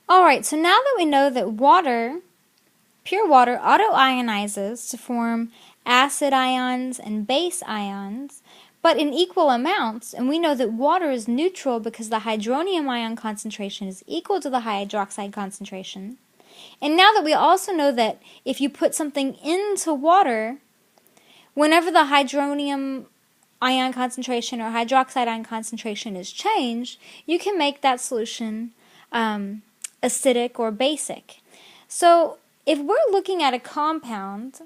Alright, so now that we know that water, pure water, autoionizes to form acid ions and base ions, but in equal amounts, and we know that water is neutral because the hydronium ion concentration is equal to the hydroxide concentration. And now that we also know that if you put something into water, whenever the hydronium ion concentration or hydroxide ion concentration is changed, you can make that solution acidic or basic. So if we're looking at a compound,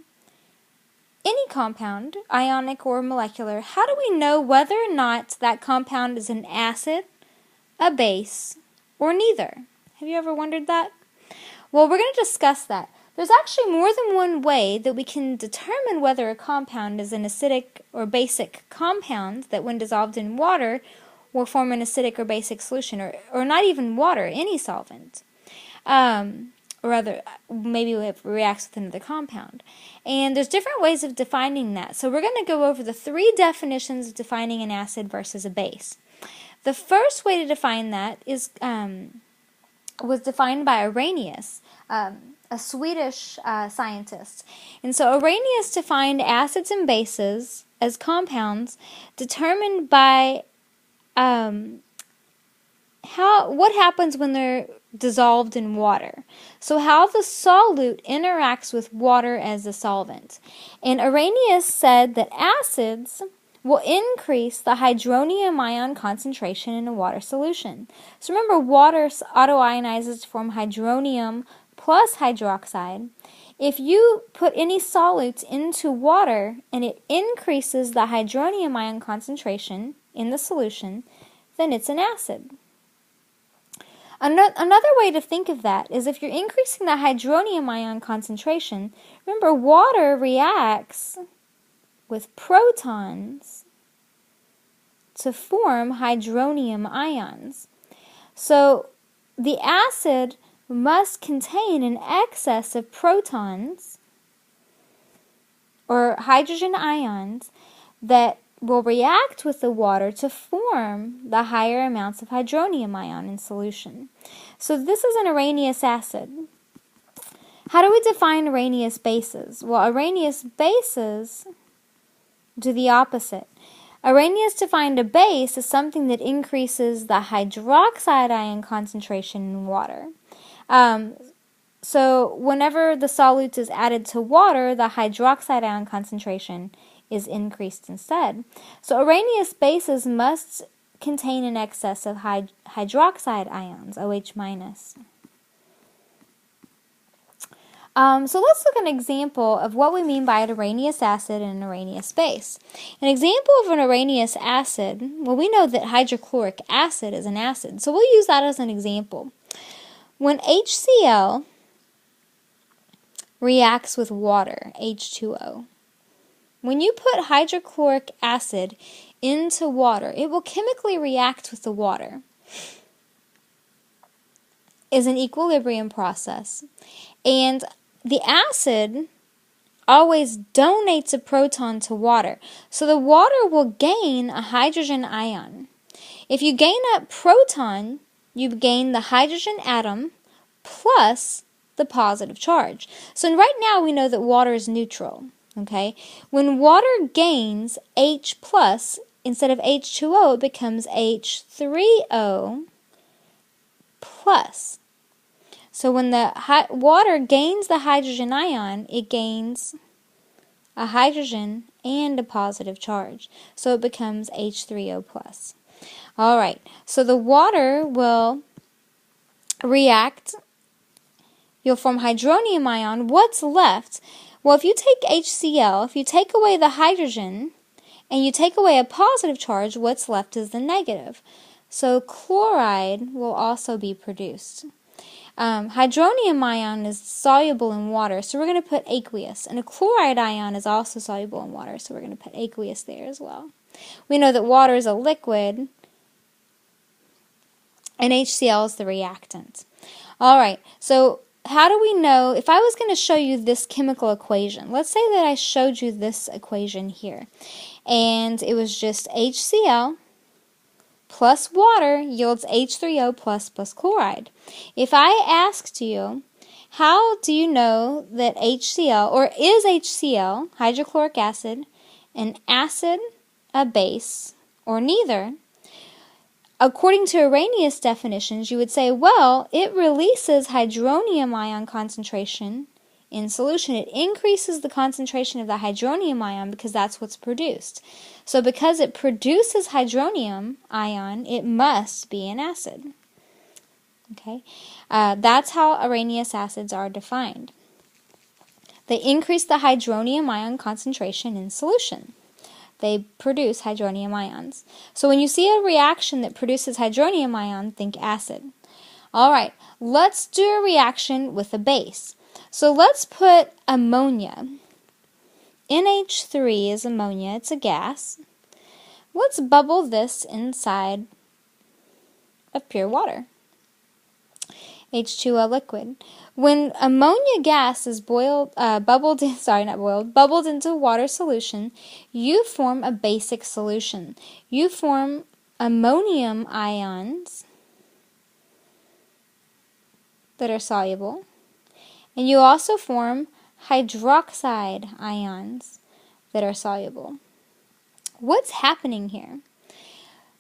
any compound, ionic or molecular, how do we know whether or not that compound is an acid, a base, or neither? Have you ever wondered that? Well, we're going to discuss that. There's actually more than one way that we can determine whether a compound is an acidic or basic compound that when dissolved in water will form an acidic or basic solution, or not even water, any solvent. Or other, maybe it reacts with another compound. And there's different ways of defining that. So we're going to go over the three definitions of defining an acid versus a base. The first way to define that is was defined by Arrhenius, a Swedish scientist. And so Arrhenius defined acids and bases as compounds determined by what happens when they're dissolved in water. So how the solute interacts with water as a solvent. And Arrhenius said that acids will increase the hydronium ion concentration in a water solution. So remember, water autoionizes to form hydronium plus hydroxide. If you put any solutes into water and it increases the hydronium ion concentration in the solution, then it's an acid. Another way to think of that is if you're increasing the hydronium ion concentration, remember water reacts with protons to form hydronium ions. So the acid must contain an excess of protons or hydrogen ions that will react with the water to form the higher amounts of hydronium ion in solution. So this is an Arrhenius acid. How do we define Arrhenius bases? Well, Arrhenius bases do the opposite. Arrhenius defined a base as something that increases the hydroxide ion concentration in water. So whenever the solute is added to water, the hydroxide ion concentration is increased instead. So Arrhenius bases must contain an excess of hydroxide ions, OH minus. So let's look at an example of what we mean by an Arrhenius acid and an Arrhenius base. An example of an Arrhenius acid, well, we know that hydrochloric acid is an acid, so we'll use that as an example. When HCl reacts with water, H2O, when you put hydrochloric acid into water, it will chemically react with the water. It's an equilibrium process. And the acid always donates a proton to water. So the water will gain a hydrogen ion. If you gain a proton, you gain the hydrogen atom plus the positive charge. So right now we know that water is neutral. Okay, when water gains H plus, instead of H2O, it becomes H3O plus. So when the water gains the hydrogen ion, it gains a hydrogen and a positive charge. So it becomes H3O plus. All right, so the water will react. You'll form hydronium ion. What's left? Well, if you take HCl, if you take away the hydrogen and you take away a positive charge, what's left is the negative. So chloride will also be produced. Hydronium ion is soluble in water, so we're going to put aqueous. And a chloride ion is also soluble in water, so we're going to put aqueous there as well. We know that water is a liquid, and HCl is the reactant. All right, so how do we know, if I was going to show you this chemical equation, let's say that I showed you this equation here, and it was just HCl plus water yields H3O plus chloride. If I asked you, how do you know that HCl, or is HCl, hydrochloric acid, an acid, a base, or neither? According to Arrhenius definitions, you would say, well, it releases hydronium ion concentration in solution. It increases the concentration of the hydronium ion because that's what's produced. So because it produces hydronium ion, it must be an acid. Okay, that's how Arrhenius acids are defined. They increase the hydronium ion concentration in solution. They produce hydronium ions. So when you see a reaction that produces hydronium ion, think acid. All right, let's do a reaction with a base. So let's put ammonia. NH3 is ammonia. It's a gas. Let's bubble this inside of pure water. H2O liquid. When ammonia gas is bubbled into water solution, you form a basic solution. You form ammonium ions that are soluble, and you also form hydroxide ions that are soluble. What's happening here?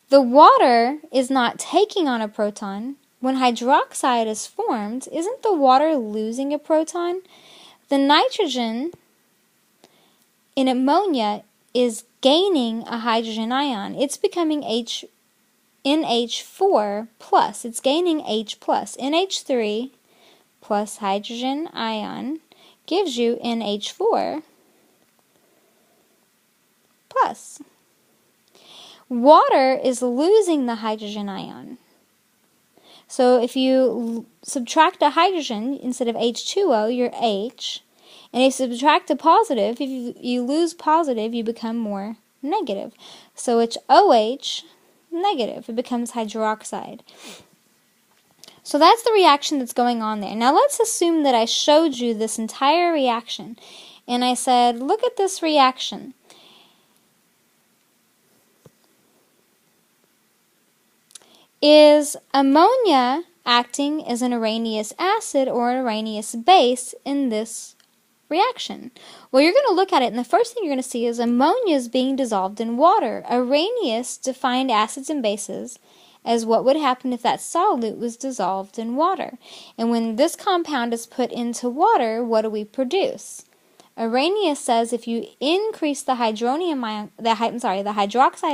The water is not taking on a proton. When hydroxide is formed, isn't the water losing a proton? The nitrogen in ammonia is gaining a hydrogen ion. It's becoming NH4 plus. It's gaining H plus. NH3 plus hydrogen ion gives you NH4 plus. Water is losing the hydrogen ion. So if you subtract a hydrogen, instead of H2O, you're H. And if you subtract a positive, if you lose positive, you become more negative. So it's OH negative. It becomes hydroxide. So that's the reaction that's going on there. Now let's assume that I showed you this entire reaction. And I said, look at this reaction. Is ammonia acting as an Arrhenius acid or an Arrhenius base in this reaction? Well, you're going to look at it, and the first thing you're going to see is ammonia is being dissolved in water. Arrhenius defined acids and bases as what would happen if that solute was dissolved in water. And when this compound is put into water, what do we produce? Arrhenius says if you increase the hydroxide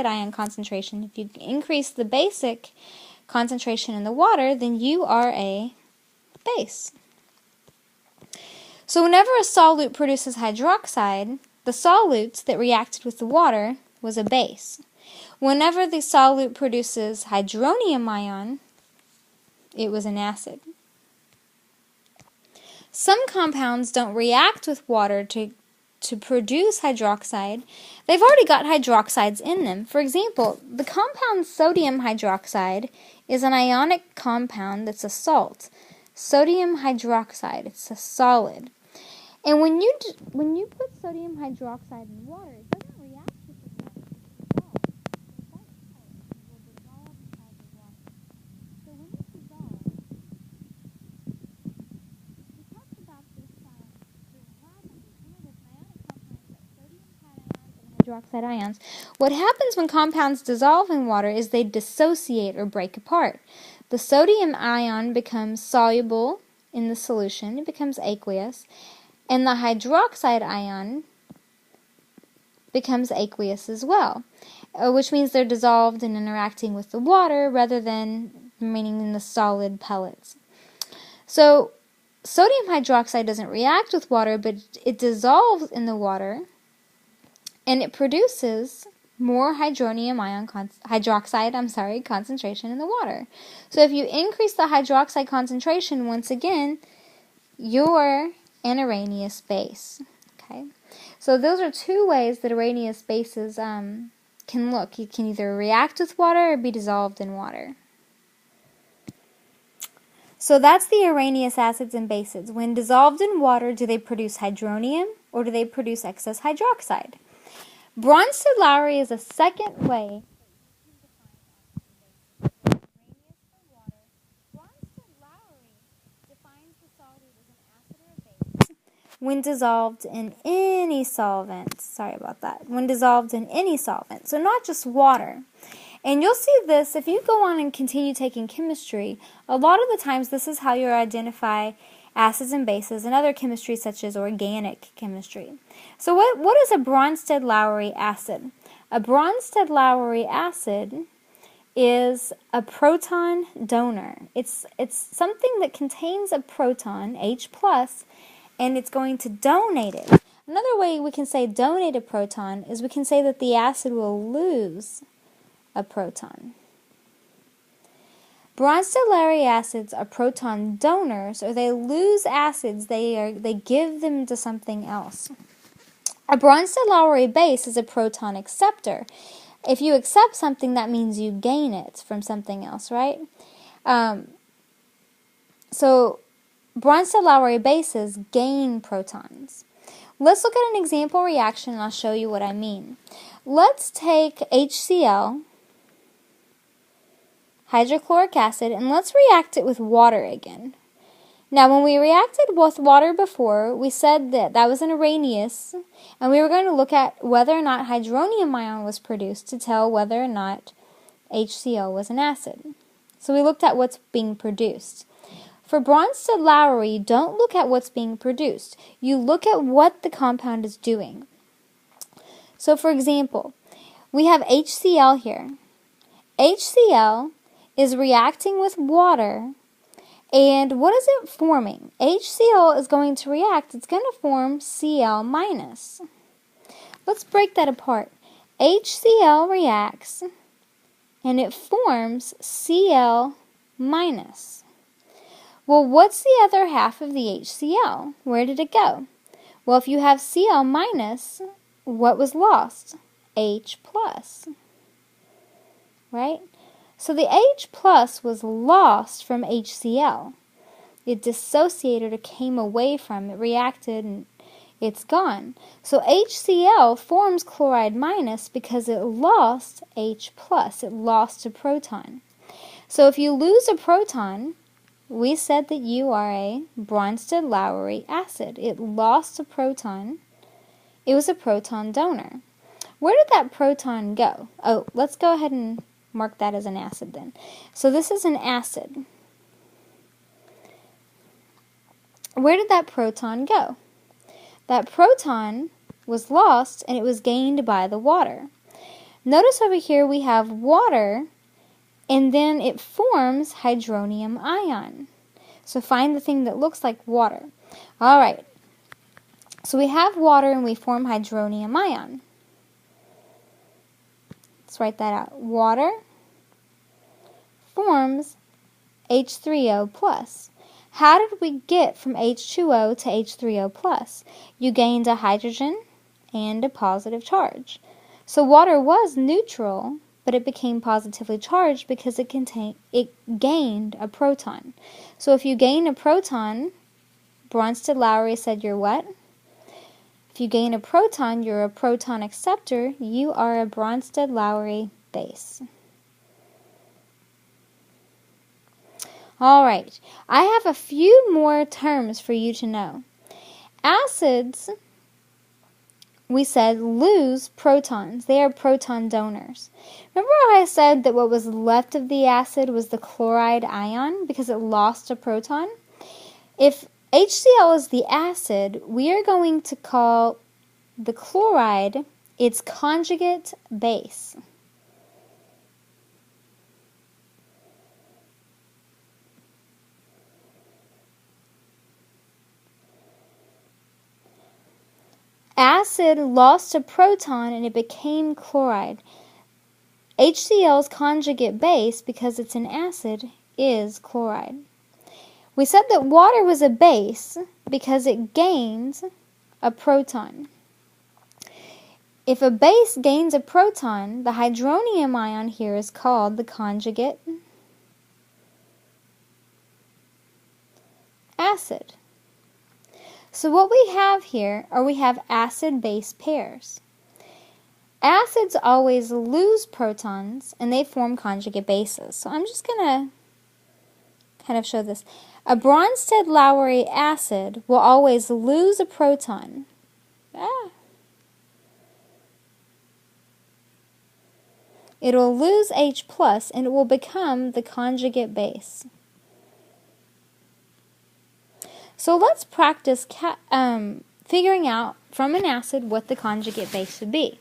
ion concentration, if you increase the basic concentration in the water, then you are a base. So whenever a solute produces hydroxide, the solute that reacted with the water was a base. Whenever the solute produces hydronium ion, it was an acid. Some compounds don't react with water to produce hydroxide. They've already got hydroxides in them. For example, the compound sodium hydroxide is an ionic compound that's a salt. Sodium hydroxide, it's a solid. And when you put sodium hydroxide in water, it doesn't react with the water. Hydroxide ions. What happens when compounds dissolve in water is they dissociate or break apart. The sodium ion becomes soluble in the solution, it becomes aqueous, and the hydroxide ion becomes aqueous as well, which means they're dissolved and interacting with the water rather than remaining in the solid pellets. So sodium hydroxide doesn't react with water, but it dissolves in the water, and it produces more hydroxide concentration in the water. So if you increase the hydroxide concentration, once again, you're an Arrhenius base. Okay, so those are two ways that Arrhenius bases can look. You can either react with water or be dissolved in water. So that's the Arrhenius acids and bases. When dissolved in water, do they produce hydronium or do they produce excess hydroxide? Bronsted-Lowry is a second way when dissolved in any solvent. Sorry about that. When dissolved in any solvent. So not just water. And you'll see this if you go on and continue taking chemistry. A lot of the times this is how you identify acids and bases and other chemistry such as organic chemistry. So what is a Bronsted-Lowry acid? A Bronsted-Lowry acid is a proton donor. It's something that contains a proton, H+, and it's going to donate it. Another way we can say donate a proton is we can say that the acid will lose a proton. Bronsted-Lowry acids are proton donors, or they lose acids, they give them to something else. A Bronsted-Lowry base is a proton acceptor. If you accept something, that means you gain it from something else, right? So Bronsted-Lowry bases gain protons. Let's look at an example reaction and I'll show you what I mean. Let's take HCl, hydrochloric acid, and let's react it with water again. Now, when we reacted with water before, we said that was an Arrhenius, and we were going to look at whether or not hydronium ion was produced to tell whether or not HCl was an acid. So we looked at what's being produced. For Bronsted-Lowry, you don't look at what's being produced. You look at what the compound is doing. So, for example, we have HCl here. HCl is reacting with water, and what is it forming? HCl is going to react. It's going to form Cl-. Let's break that apart. HCl reacts, and it forms Cl-. Well, what's the other half of the HCl? Where did it go? Well, if you have Cl-, what was lost? H+. Right? So the H+ was lost from HCl. It dissociated or came away from it, reacted, and it's gone. So HCl forms chloride minus because it lost H+. It lost a proton. So if you lose a proton, we said that you are a Bronsted-Lowry acid. It lost a proton. It was a proton donor. Where did that proton go? Oh, let's go ahead and mark that as an acid then. So this is an acid. Where did that proton go? That proton was lost and it was gained by the water. Notice over here we have water, and then it forms hydronium ion. So find the thing that looks like water. All right. So we have water and we form hydronium ion. Let's write that out. Water forms H3O+. How did we get from H2O to H3O+? You gained a hydrogen and a positive charge. So water was neutral, but it became positively charged because it gained a proton. So if you gain a proton, Bronsted-Lowry said you're what? If you gain a proton, you're a proton acceptor. You are a Bronsted-Lowry base. All right, I have a few more terms for you to know. Acids, we said, lose protons. They are proton donors. Remember how I said that what was left of the acid was the chloride ion because it lost a proton? If HCl is the acid, we are going to call the chloride its conjugate base. Acid lost a proton and it became chloride. HCl's conjugate base, because it's an acid, is chloride. We said that water was a base because it gains a proton. If a base gains a proton, the hydronium ion here is called the conjugate acid. So what we have here are we have acid-base pairs. Acids always lose protons and they form conjugate bases. So I'm just going to kind of show this. A Bronsted-Lowry acid will always lose a proton. It will lose H plus and it will become the conjugate base. So let's practice figuring out from an acid what the conjugate base would be.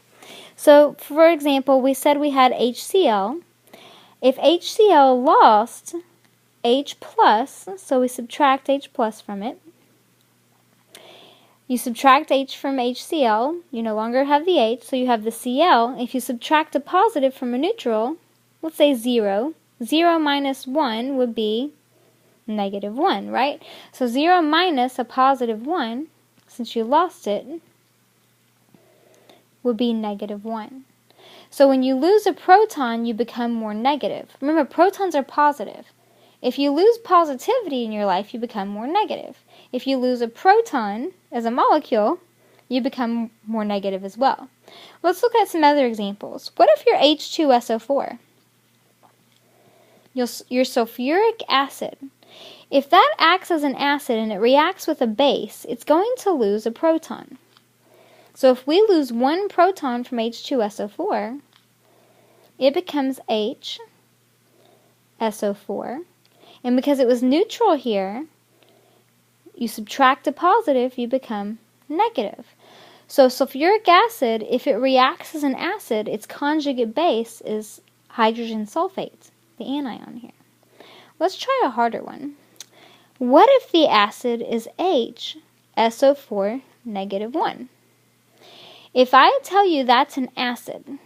So for example, we said we had HCl. If HCl lost H plus, so we subtract H plus from it. You subtract H from HCl, you no longer have the H, so you have the Cl. If you subtract a positive from a neutral, let's say 0, 0 minus 1 would be negative 1, right? So 0 minus a positive 1, since you lost it, would be negative 1. So when you lose a proton, you become more negative. Remember, protons are positive. If you lose positivity in your life, you become more negative. If you lose a proton as a molecule, you become more negative as well. Let's look at some other examples. What if you're H2SO4? Your sulfuric acid. If that acts as an acid and it reacts with a base, it's going to lose a proton. So if we lose one proton from H2SO4, it becomes HSO4. And because it was neutral here, you subtract a positive, you become negative. So sulfuric acid, if it reacts as an acid, its conjugate base is hydrogen sulfate, the anion here. Let's try a harder one. What if the acid is HSO4 negative 1? If I tell you that's an acid,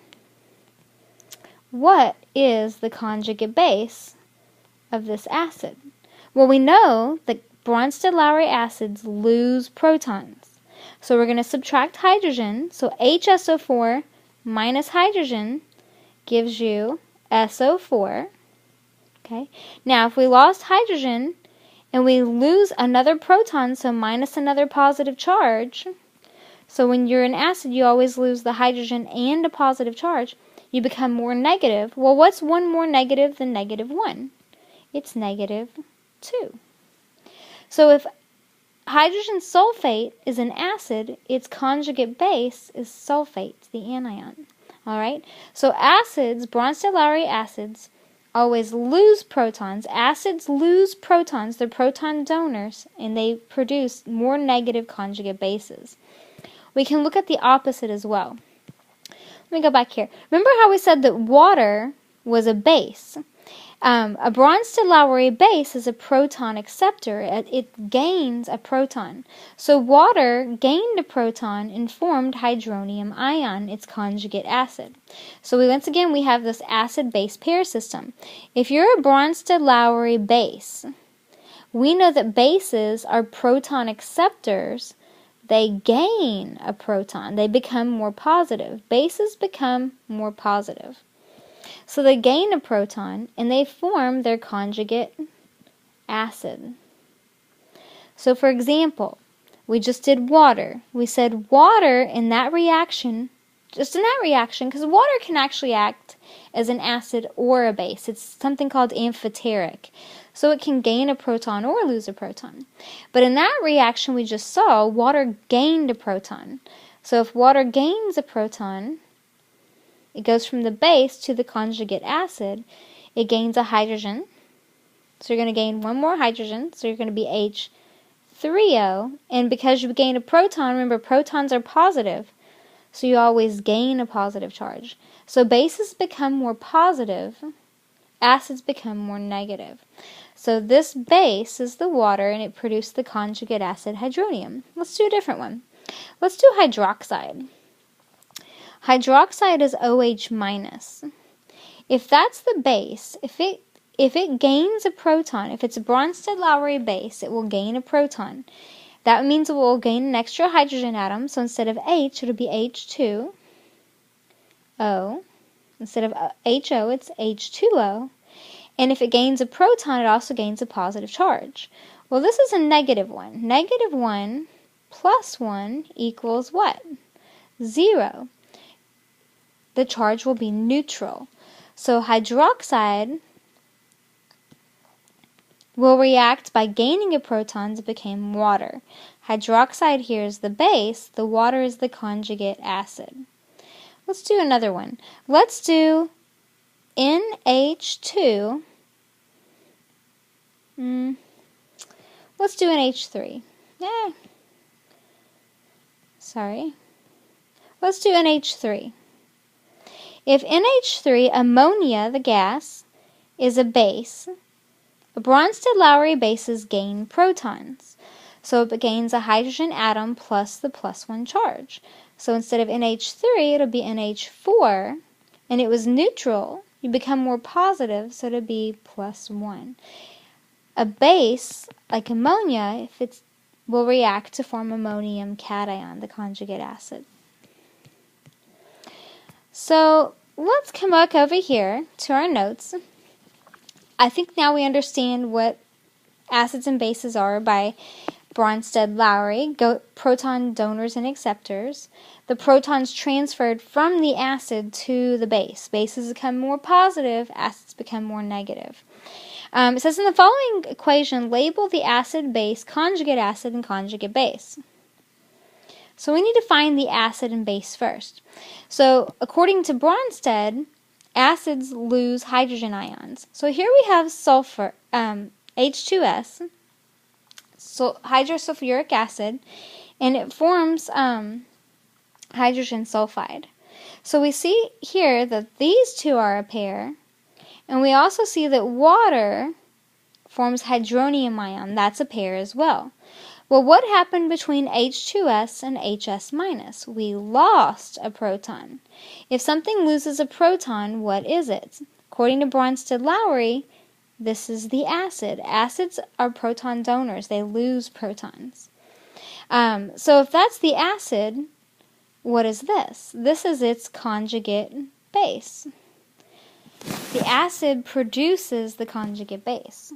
what is the conjugate base of this acid? Well, we know that Bronsted-Lowry acids lose protons. So we're going to subtract hydrogen. So HSO4 minus hydrogen gives you SO4. Okay. Now, if we lost hydrogen and we lose another proton, so minus another positive charge, so when you're an acid, you always lose the hydrogen and a positive charge. You become more negative. Well, what's one more negative than negative 1? It's negative 2. So if hydrogen sulfate is an acid, its conjugate base is sulfate, the anion. Alright? So acids, Bronsted-Lowry acids, always lose protons. Acids lose protons. They're proton donors, and they produce more negative conjugate bases. We can look at the opposite as well. Let me go back here. Remember how we said that water was a base? A Bronsted-Lowry base is a proton acceptor. It gains a proton. So water gained a proton and formed hydronium ion, its conjugate acid. So once again, we have this acid-base pair system. If you're a Bronsted-Lowry base, we know that bases are proton acceptors. They gain a proton. They become more positive. Bases become more positive. So they gain a proton, and they form their conjugate acid. So for example, we just did water. We said water in that reaction, just in that reaction, because water can actually act as an acid or a base. It's something called amphoteric. So it can gain a proton or lose a proton. But in that reaction we just saw, water gained a proton. So if water gains a proton, it goes from the base to the conjugate acid. It gains a hydrogen. So you're going to gain one more hydrogen. So you're going to be H3O. And because you gain a proton, remember protons are positive. So you always gain a positive charge. So bases become more positive. Acids become more negative. So this base is the water, and it produced the conjugate acid hydronium. Let's do a different one. Let's do hydroxide. Hydroxide is OH minus. If that's the base, if it gains a proton, if it's a Bronsted-Lowry base, it will gain a proton. That means it will gain an extra hydrogen atom. So instead of H, it'll be H2O. Instead of HO, it's H2O. And if it gains a proton, it also gains a positive charge. Well, this is a negative 1. Negative 1 plus 1 equals what? 0. The charge will be neutral. So hydroxide will react by gaining a proton to become water. Hydroxide here is the base, the water is the conjugate acid. Let's do another one. Let's do NH2. Let's do NH3. Let's do NH3. If NH3, ammonia, the gas, is a base, Bronsted-Lowry bases gain protons. So it gains a hydrogen atom plus the +1 charge. So instead of NH3, it'll be NH4, and it was neutral. You become more positive, so it'll be +1. A base, like ammonia, will react to form ammonium cation, the conjugate acid. So let's come back over here to our notes. I think now we understand what acids and bases are by Bronsted-Lowry, proton donors and acceptors. The protons transferred from the acid to the base. Bases become more positive, acids become more negative. It says in the following equation, label the acid, base, conjugate acid, and conjugate base. So we need to find the acid and base first. So according to Bronsted, acids lose hydrogen ions. So here we have sulfur, H2S, so hydrosulfuric acid, and it forms hydrogen sulfide. So we see here that these two are a pair, and we also see that water forms hydronium ion. That's a pair as well. Well, what happened between H2S and HS-? We lost a proton. If something loses a proton, what is it? According to Bronsted-Lowry, this is the acid. Acids are proton donors. They lose protons. So if that's the acid, what is this? This is its conjugate base. The acid produces the conjugate base.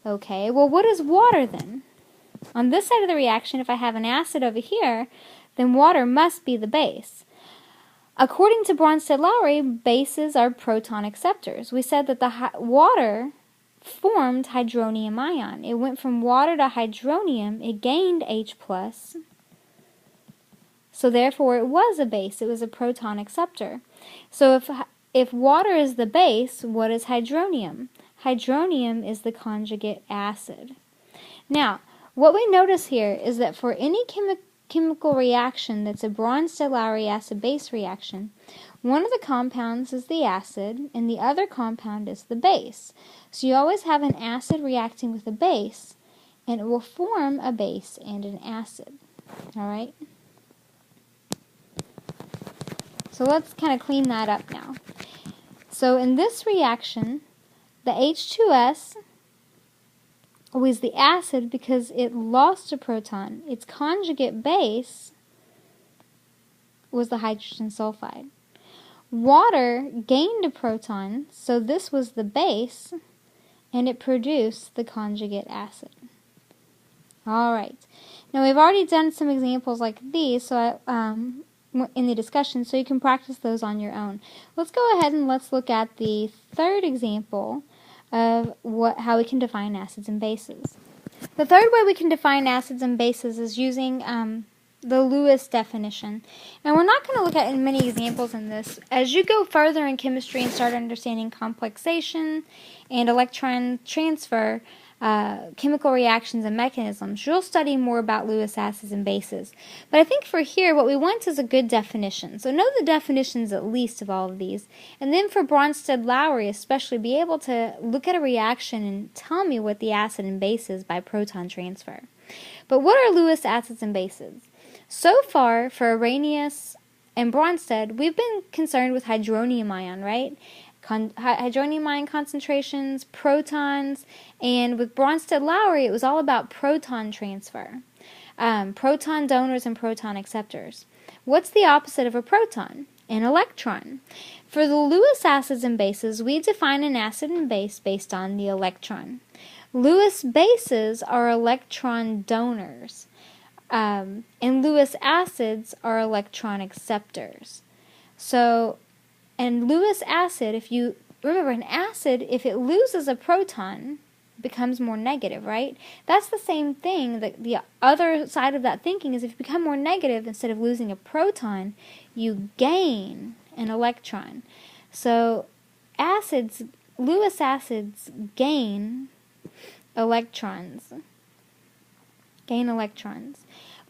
Okay, well, what is water then? On this side of the reaction, if I have an acid over here, then water must be the base. According to Bronsted-Lowry, bases are proton acceptors. We said that the water formed hydronium ion. It went from water to hydronium. It gained H+. So therefore, it was a base. It was a proton acceptor. So if water is the base, what is hydronium? Hydronium is the conjugate acid. Now, what we notice here is that for any chemical reaction that's a Bronsted-Lowry acid-base reaction, one of the compounds is the acid and the other compound is the base. So you always have an acid reacting with a base, and it will form a base and an acid. Alright? So let's kind of clean that up now. So in this reaction, the H2S was the acid because it lost a proton. Its conjugate base was the hydrogen sulfide. Water gained a proton, so this was the base, and it produced the conjugate acid. Alright, now we've already done some examples like these in the discussion, so you can practice those on your own. Let's go ahead and let's look at the third example of how we can define acids and bases. The third way we can define acids and bases is using the Lewis definition. And we're not going to look at many examples in this. As you go further in chemistry and start understanding complexation and electron transfer, chemical reactions and mechanisms, you'll study more about Lewis acids and bases. But I think for here, what we want is a good definition. So know the definitions at least of all of these. And then for Bronsted-Lowry especially, be able to look at a reaction and tell me what the acid and base is by proton transfer. But what are Lewis acids and bases? So far, for Arrhenius and Bronsted, we've been concerned with hydronium ion, right? Hydronium ion concentrations, protons, and with Bronsted-Lowry, it was all about proton transfer. Proton donors and proton acceptors. What's the opposite of a proton? An electron. For the Lewis acids and bases, we define an acid and base based on the electron. Lewis bases are electron donors, and Lewis acids are electron acceptors. So, and Lewis acid, if you remember an acid, if it loses a proton, becomes more negative, right? That's the same thing. The other side of that thinking is if you become more negative, instead of losing a proton, you gain an electron. So Lewis acids gain electrons.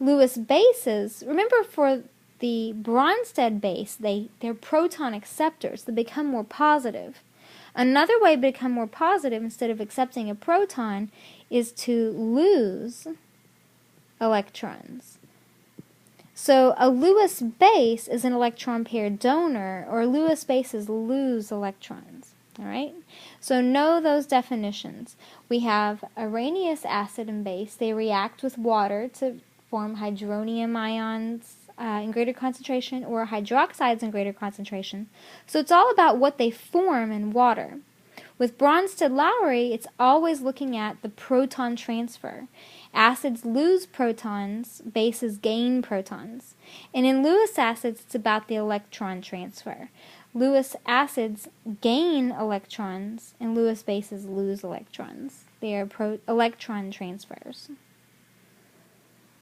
Lewis bases, remember for the Bronsted base, they're proton acceptors. They become more positive. Another way to become more positive instead of accepting a proton is to lose electrons. So a Lewis base is an electron pair donor, or Lewis bases lose electrons. All right? So know those definitions. We have Arrhenius acid and base. They react with water to form hydronium ions in greater concentration, or hydroxides in greater concentration. So it's all about what they form in water. With Bronsted-Lowry, it's always looking at the proton transfer. Acids lose protons, bases gain protons. And in Lewis acids, it's about the electron transfer. Lewis acids gain electrons, and Lewis bases lose electrons. They are electron transfers.